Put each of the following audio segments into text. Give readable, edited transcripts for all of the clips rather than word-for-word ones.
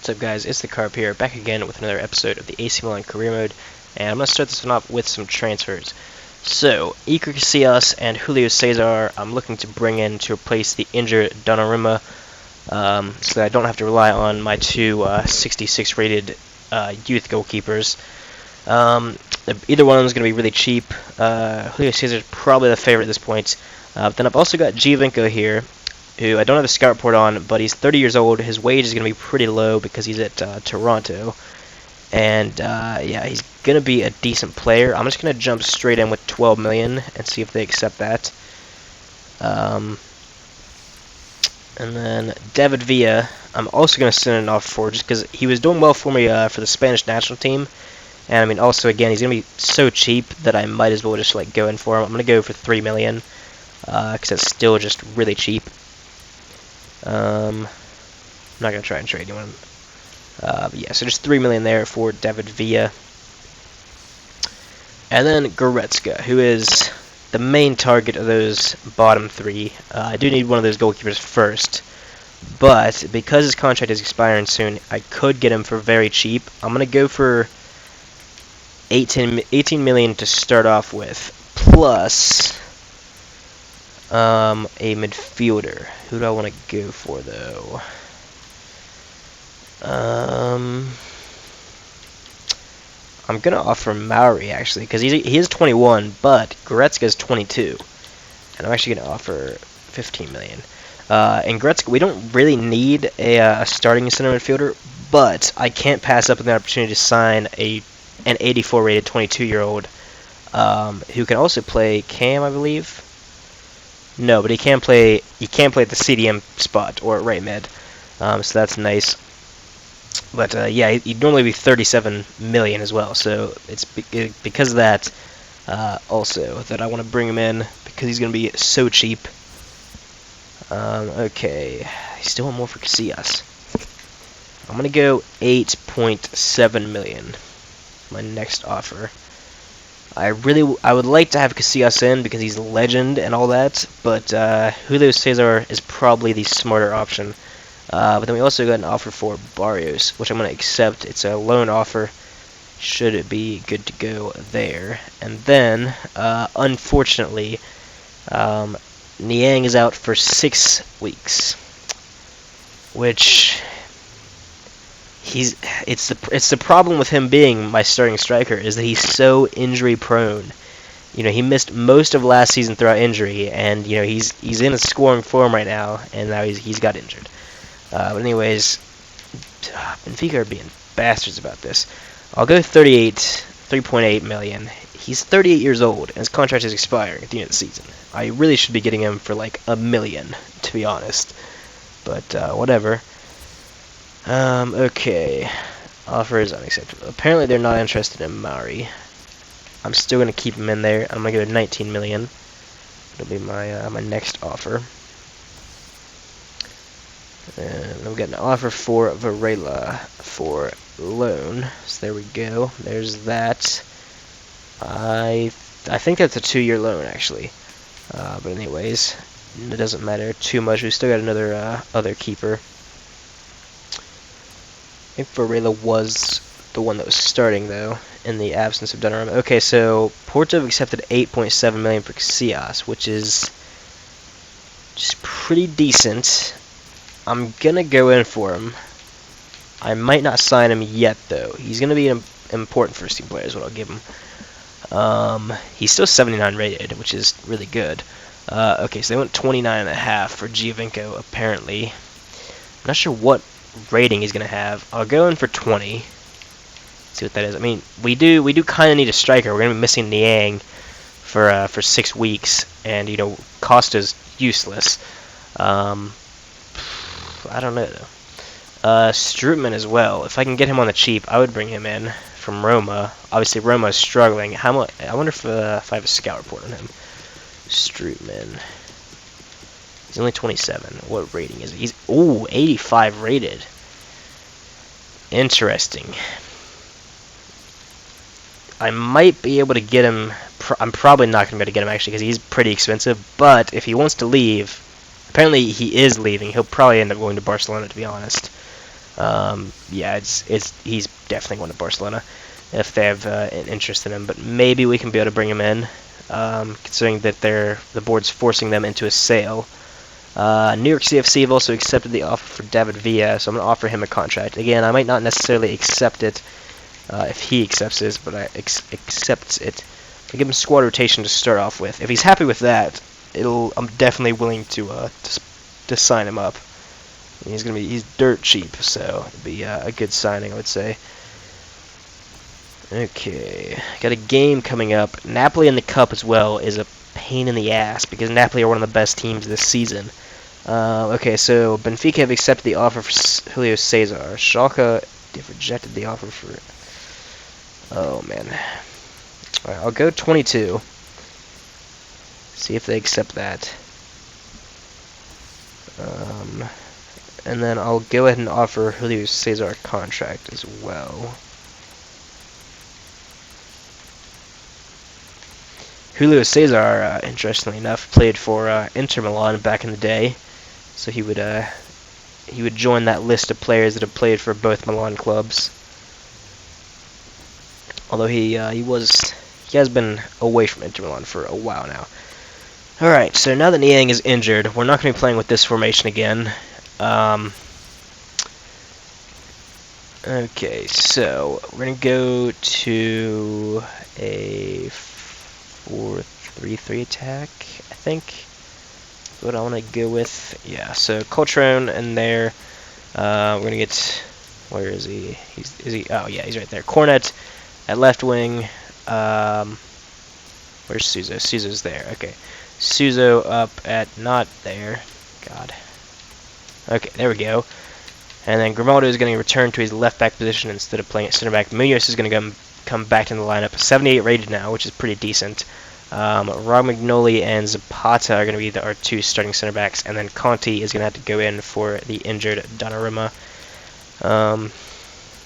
What's up, guys? It's the Carp here, back again with another episode of the AC Milan career mode, and I'm going to start this one off with some transfers. So, Iker Casillas and Julio Cesar I'm looking to bring in to replace the injured Donnarumma, so that I don't have to rely on my two 66 rated youth goalkeepers. Either one of them is going to be really cheap. Julio Cesar is probably the favorite at this point. But then I've also got Giovinco here, who I don't have a scout report on, but he's 30 years old. His wage is going to be pretty low because he's at Toronto. And, yeah, he's going to be a decent player. I'm just going to jump straight in with 12 million and see if they accept that. And then David Villa, I'm also going to send an offer for just because he was doing well for me for the Spanish national team. And, I mean, also, again, he's going to be so cheap that I might as well just, like, go in for him. I'm going to go for 3 million because it's still just really cheap. I'm not going to try and trade anyone. But yeah, so just 3 million there for David Villa. And then Goretzka, who is the main target of those bottom three. I do need one of those goalkeepers first. But because his contract is expiring soon, I could get him for very cheap. I'm going to go for 18 million to start off with, plus a midfielder. Who do I want to go for, though? I'm going to offer Mauri, actually, because he is 21, but Goretzka is 22. And I'm actually going to offer 15 million. And Goretzka, we don't really need a starting center midfielder, but I can't pass up on the opportunity to sign an 84 rated 22-year-old who can also play Cam, I believe. No, but he can play at the CDM spot or at right mid, so that's nice. But yeah, he'd normally be 37 million as well, so it's because of that also that I want to bring him in because he's going to be so cheap. Okay, I still want more for Casillas. I'm going to go 8.7 million. My next offer. I would like to have Casillas in because he's a legend and all that, but Julio Cesar is probably the smarter option. But then we also got an offer for Barrios, which I'm going to accept. It's a loan offer. Should it be good to go there? And then, unfortunately, Niang is out for 6 weeks, which it's the problem with him being my starting striker is that he's so injury prone. You know, he missed most of last season throughout injury, and you know he's in a scoring form right now, and now he's got injured. But anyways, Benfica are being bastards about this. I'll go 3.8 million. He's 38 years old, and his contract is expiring at the end of the season. I really should be getting him for like $1 million, to be honest. But whatever. Okay. Offer is unacceptable. Apparently they're not interested in Mauri. I'm still going to keep him in there. I'm going to go 19 million. It'll be my my next offer. And I'm getting an offer for Varela for loan. So there we go. There's that. I think that's a 2-year loan, actually. But anyways, it doesn't matter too much. We still got another other keeper. I think Varela was the one that was starting, though, in the absence of Donnarumma. Okay, so Porto accepted 8.7 million for Casillas, which is just pretty decent. I'm gonna go in for him. I might not sign him yet, though. He's gonna be an important first-team player, is what I'll give him. He's still 79 rated, which is really good. Okay, so they went 29.5 for Giovinco, apparently. I'm not sure what rating he's gonna have. I'll go in for 20. See what that is. I mean, we do kind of need a striker. We're gonna be missing Niang for 6 weeks, and you know, Costa's useless. I don't know though. Strootman as well. If I can get him on the cheap, I would bring him in from Roma. Obviously, Roma is struggling. How much? I wonder if I have a scout report on him. Strootman. He's only 27. What rating is he? He's 85 rated. Interesting. I might be able to get him. I'm probably not going to be able to get him actually because he's pretty expensive. But if he wants to leave, apparently he is leaving. He'll probably end up going to Barcelona, to be honest. Yeah, he's definitely going to Barcelona if they have an interest in him. But maybe we can be able to bring him in, considering that the board's forcing them into a sale. New York CFC have also accepted the offer for David Villa, so I'm going to offer him a contract. Again, I might not necessarily accept it if he accepts it, but I accepts it. I give him squad rotation to start off with. If he's happy with that, I'm definitely willing to sign him up. He's dirt cheap, so it'd be a good signing, I would say. Okay, got a game coming up. Napoli in the cup as well is a pain in the ass because Napoli are one of the best teams this season. Okay, so Benfica have accepted the offer for Julio Cesar. Schalke have rejected the offer for. Oh man. Alright, I'll go 22. See if they accept that. And then I'll go ahead and offer Julio Cesar a contract as well. Julio Cesar, interestingly enough, played for Inter Milan back in the day, so he would join that list of players that have played for both Milan clubs. Although he has been away from Inter Milan for a while now. All right, so now that Niang is injured, we're not going to be playing with this formation again. Okay, so we're going to go to a 4-3-3 attack, I think. That's what I want to go with. Yeah, so Coltrane in there. We're going to get... Where is he? Oh, yeah, he's right there. Cornet at left wing. Where's Suzo? Suzo's there. Okay. Suzo up at... Not there. God. Okay, there we go. And then Grimaldo is going to return to his left back position instead of playing at center back. Munoz is going to come back in the lineup. 78 rated now, which is pretty decent. Romagnoli and Zapata are going to be our two starting center backs, and then Conti is going to have to go in for the injured Donnarumma. And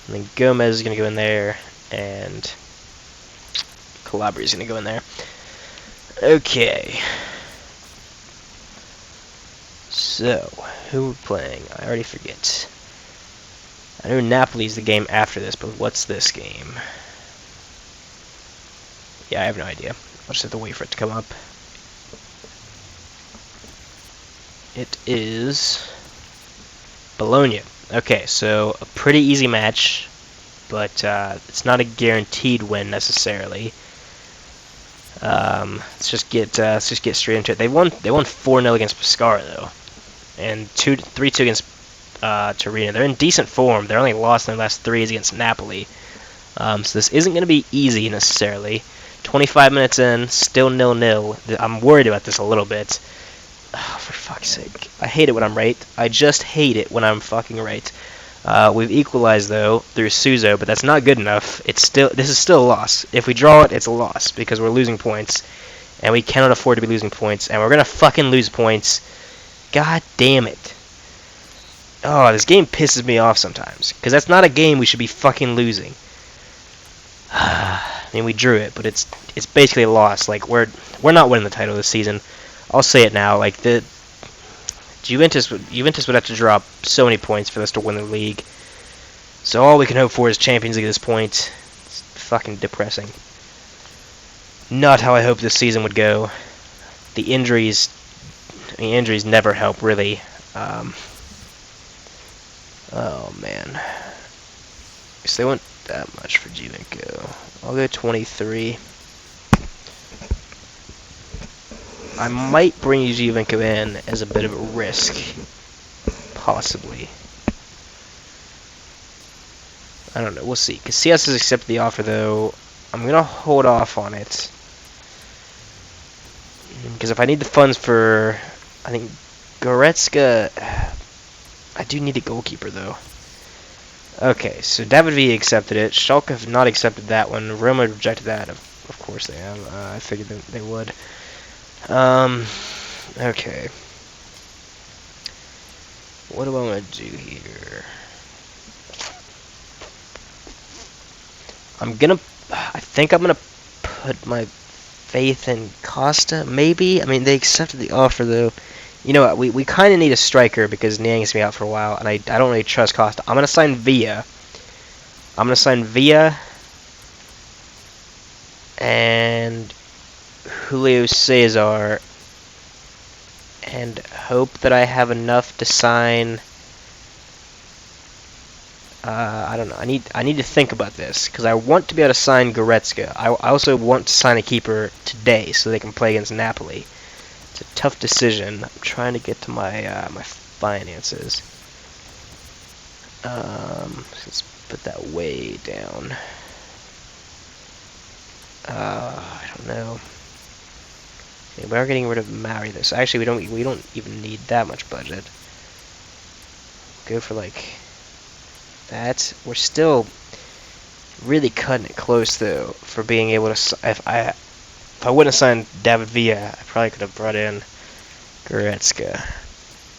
then Gomez is going to go in there, and Calabria is going to go in there. Okay. So, who we're playing? I already forget. I know Napoli's the game after this, but what's this game? Yeah, I have no idea. I'll just have to wait for it to come up. It is Bologna. Okay, so a pretty easy match, but it's not a guaranteed win necessarily. Let's just get straight into it. They won 4-0 against Pescara though, and 3-2 against Torino. They're in decent form. They're only lost in their last 3 against Napoli. So this isn't going to be easy necessarily. 25 minutes in, still 0-0. I'm worried about this a little bit. Oh, for fuck's sake. I hate it when I'm right. I just hate it when I'm fucking right. We've equalized, though, through Suzo, but that's not good enough. This is still a loss. If we draw it, it's a loss, because we're losing points, and we cannot afford to be losing points, and we're going to fucking lose points. God damn it. Oh, this game pisses me off sometimes, because that's not a game we should be fucking losing. I mean, we drew it, but it's basically a loss. Like, we're not winning the title this season. I'll say it now. Like, the Juventus would have to drop so many points for us to win the league. So all we can hope for is Champions League at this point. It's fucking depressing. Not how I hoped this season would go. The injuries never help, really. Oh, man. So they went that much for Giovinco. I'll go 23. I might bring Giovinco in as a bit of a risk. Possibly. I don't know. We'll see. Casillas has accepted the offer, though. I'm going to hold off on it. Because if I need the funds for... I think Goretzka... I do need a goalkeeper, though. Okay, so David V accepted it. Schalke have not accepted that one. Roma rejected that. Of course they have. I figured they would. Okay. What do I want to do here? I think I'm gonna put my faith in Costa, maybe? I mean, they accepted the offer, though. You know what? We kind of need a striker because Niang's me out for a while, and I don't really trust Costa. I'm gonna sign Villa. I'm gonna sign Villa and Julio Cesar, and hope that I have enough to sign. I don't know. I need to think about this because I want to be able to sign Goretzka. I also want to sign a keeper today so they can play against Napoli. It's a tough decision. I'm trying to get to my my finances. Let's put that way down. I don't know. Okay, we are getting rid of Maori though. So actually, we don't even need that much budget. Go for like that. We're still really cutting it close though for being able to. If I wouldn't have signed David Villa, I probably could have brought in Goretzka.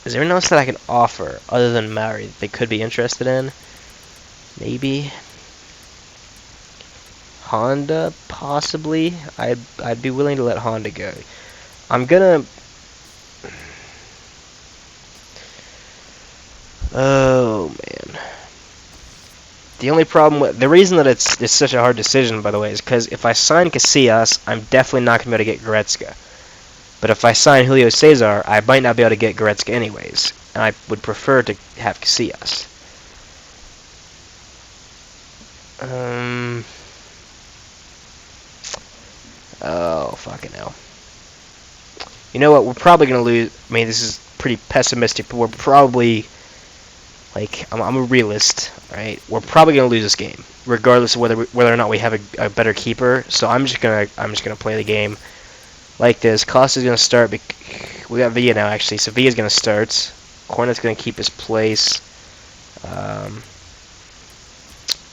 Is there anyone else that I can offer other than Maori that they could be interested in? Maybe Honda, possibly. I'd be willing to let Honda go. I'm gonna. Oh man. The only problem with the reason that it's such a hard decision, by the way, is because if I sign Casillas, I'm definitely not gonna be able to get Goretzka. But if I sign Julio Cesar, I might not be able to get Goretzka anyways, and I would prefer to have Casillas. Oh fucking hell. You know what? We're probably gonna lose. I mean, this is pretty pessimistic, but we're probably like I'm a realist, right? We're probably gonna lose this game, regardless of whether or not we have a better keeper. So I'm just gonna play the game like this. Costa's gonna start. We got Villa now actually, so Villa's gonna start. Cornet's gonna keep his place.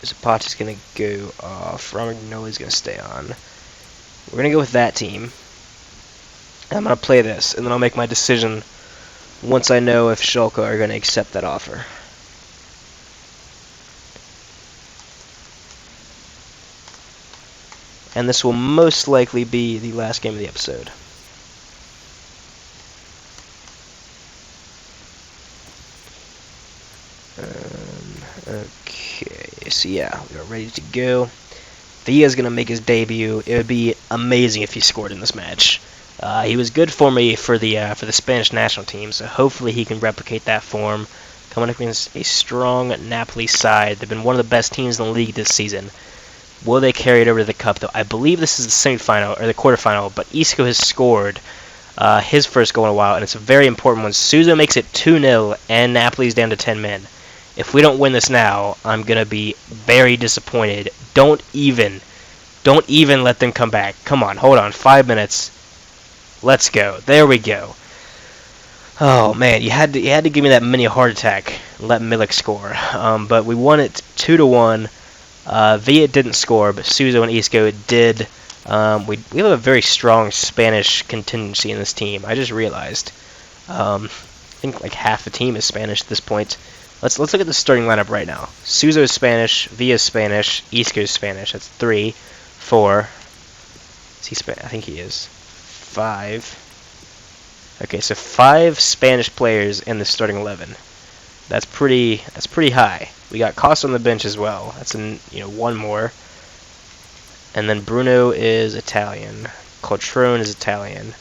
Zapata's gonna go off. Romagnoli's gonna stay on. We're gonna go with that team. I'm gonna play this, and then I'll make my decision once I know if Schalke are gonna accept that offer. And this will most likely be the last game of the episode. Okay, so yeah, we are ready to go. Villa's gonna make his debut. It would be amazing if he scored in this match. He was good for me for the Spanish national team, so hopefully he can replicate that form. Coming up against a strong Napoli side. They've been one of the best teams in the league this season. Will they carry it over to the cup, though? I believe this is the semifinal, or the quarterfinal, but Isco has scored his first goal in a while, and it's a very important one. Sousa makes it 2-0, and Napoli's down to 10 men. If we don't win this now, I'm going to be very disappointed. Don't even let them come back. Come on, hold on, 5 minutes. Let's go. There we go. Oh man, you had to give me that mini heart attack and let Milik score. But we won it 2-1. Villa didn't score, but Sousa and Isco did. We have a very strong Spanish contingency in this team. I just realized. I think like half the team is Spanish at this point. Let's look at the starting lineup right now. Sousa is Spanish, Villa is Spanish, Isco is Spanish. That's 3, 4. Is he Spanish? I think he is. 5. Okay, so 5 Spanish players in the starting 11. That's pretty high. We got Costa on the bench as well. That's one more. And then Bruno is Italian. Cotrone is Italian.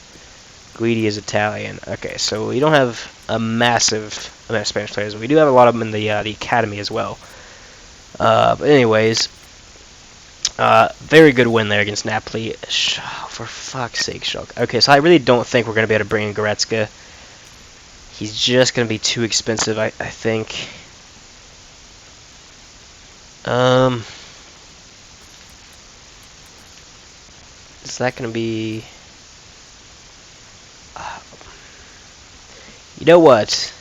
Guidi is Italian. Okay, so we don't have a massive amount of Spanish players. We do have a lot of them in the academy as well. But anyways, very good win there against Napoli. For fuck's sake, Schalke. Okay, so I really don't think we're going to be able to bring in Goretzka. He's just going to be too expensive, I think. Is that going to be... You know what?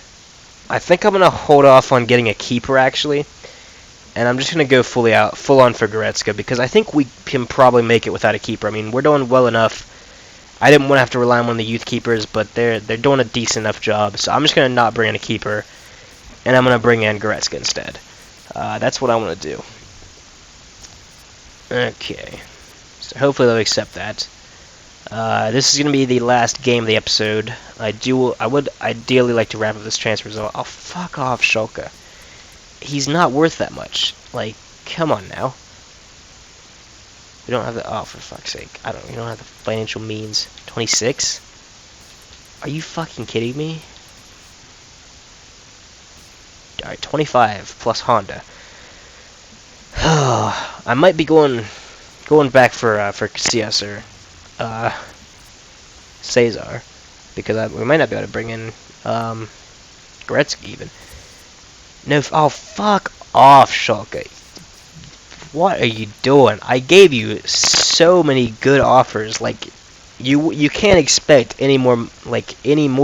I think I'm going to hold off on getting a keeper, actually. And I'm just going to go full on for Goretzka, because I think we can probably make it without a keeper. I mean, we're doing well enough. I didn't want to have to rely on one of the youth keepers, but they're doing a decent enough job. So I'm just going to not bring in a keeper, and I'm going to bring in Goretzka instead. That's what I want to do. Okay. So hopefully they'll accept that. This is gonna be the last game of the episode. I would ideally like to wrap up this transfer result. Oh, fuck off, Schalke. He's not worth that much. Like, come on now. We don't have the. Oh, for fuck's sake. We don't have the financial means. 26? Are you fucking kidding me? Alright, 25 plus Honda. I might be going back for Casillas or Cesar, because we might not be able to bring in Gretzky even. No, oh fuck off, Schalke. What are you doing? I gave you so many good offers. Like, you can't expect any more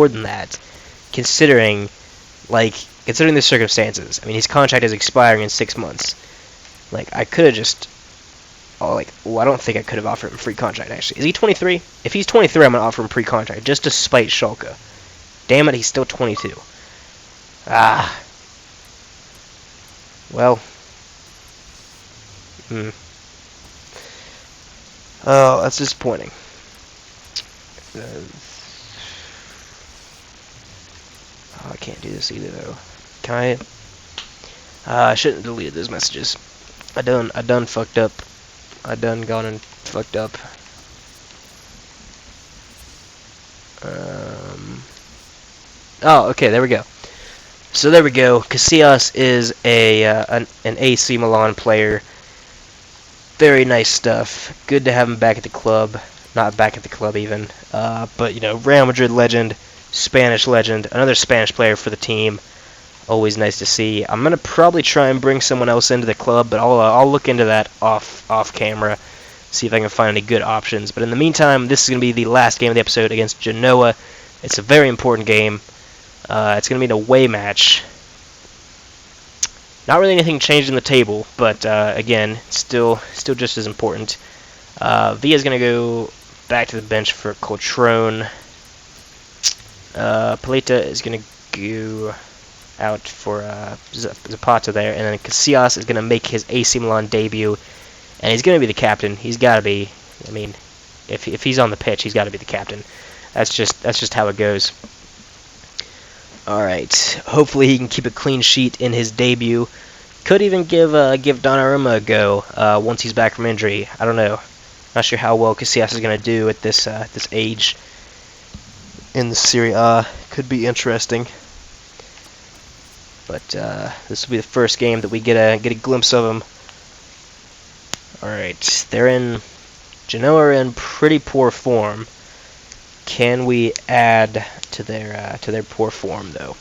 than that, considering the circumstances. I mean, his contract is expiring in 6 months. Like, I could have just I don't think I could have offered him a free contract, actually. Is he 23? If he's 23, I'm going to offer him a free contract, just to spite Schalke. Damn it, he's still 22. Ah. Well. Oh, that's disappointing. Oh, I can't do this either, though. Can I? I shouldn't have deleted those messages. I done fucked up. I done gone and fucked up. Oh, okay, there we go. So there we go. Casillas is an AC Milan player. Very nice stuff. Good to have him back at the club. Not back at the club even. But, Real Madrid legend, Spanish legend, another Spanish player for the team. Always nice to see. I'm gonna probably try and bring someone else into the club, but I'll look into that off camera, see if I can find any good options. But in the meantime, this is gonna be the last game of the episode against Genoa. It's a very important game. It's gonna be an away match. Not really anything changed in the table, but again, still just as important. Villa's gonna go back to the bench for Coltrone. Paleta is gonna go out for Zapata there, and then Casillas is going to make his AC Milan debut, and he's going to be the captain. He's got to be. I mean, if he's on the pitch, he's got to be the captain. That's just how it goes. All right. Hopefully, he can keep a clean sheet in his debut. Could even give Donnarumma a go once he's back from injury. I don't know. Not sure how well Casillas is going to do at this age in the Serie A. Could be interesting. But this will be the first game that we get a glimpse of them. All right, Genoa are in pretty poor form. Can we add to their poor form though?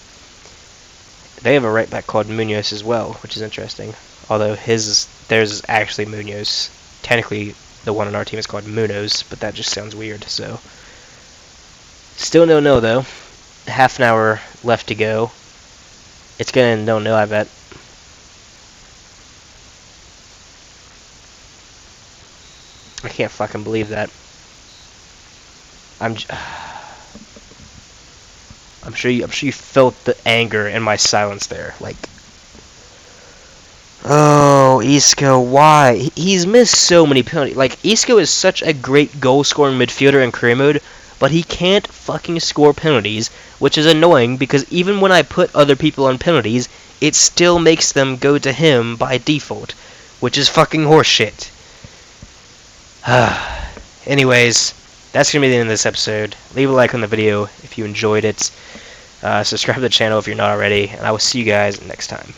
They have a right back called Munoz as well, which is interesting. Although theirs is actually Munoz. Technically, the one on our team is called Munoz, but that just sounds weird. So, still no though. Half an hour left to go. It's gonna no, I bet. I can't fucking believe that. I'm sure you felt the anger in my silence there. Like, oh, Isco, why? He's missed so many penalties. Like, Isco is such a great goal-scoring midfielder in career mode, but he can't fucking score penalties, which is annoying because even when I put other people on penalties, it still makes them go to him by default, which is fucking horseshit. Anyways, that's going to be the end of this episode. Leave a like on the video if you enjoyed it. Subscribe to the channel if you're not already, and I will see you guys next time.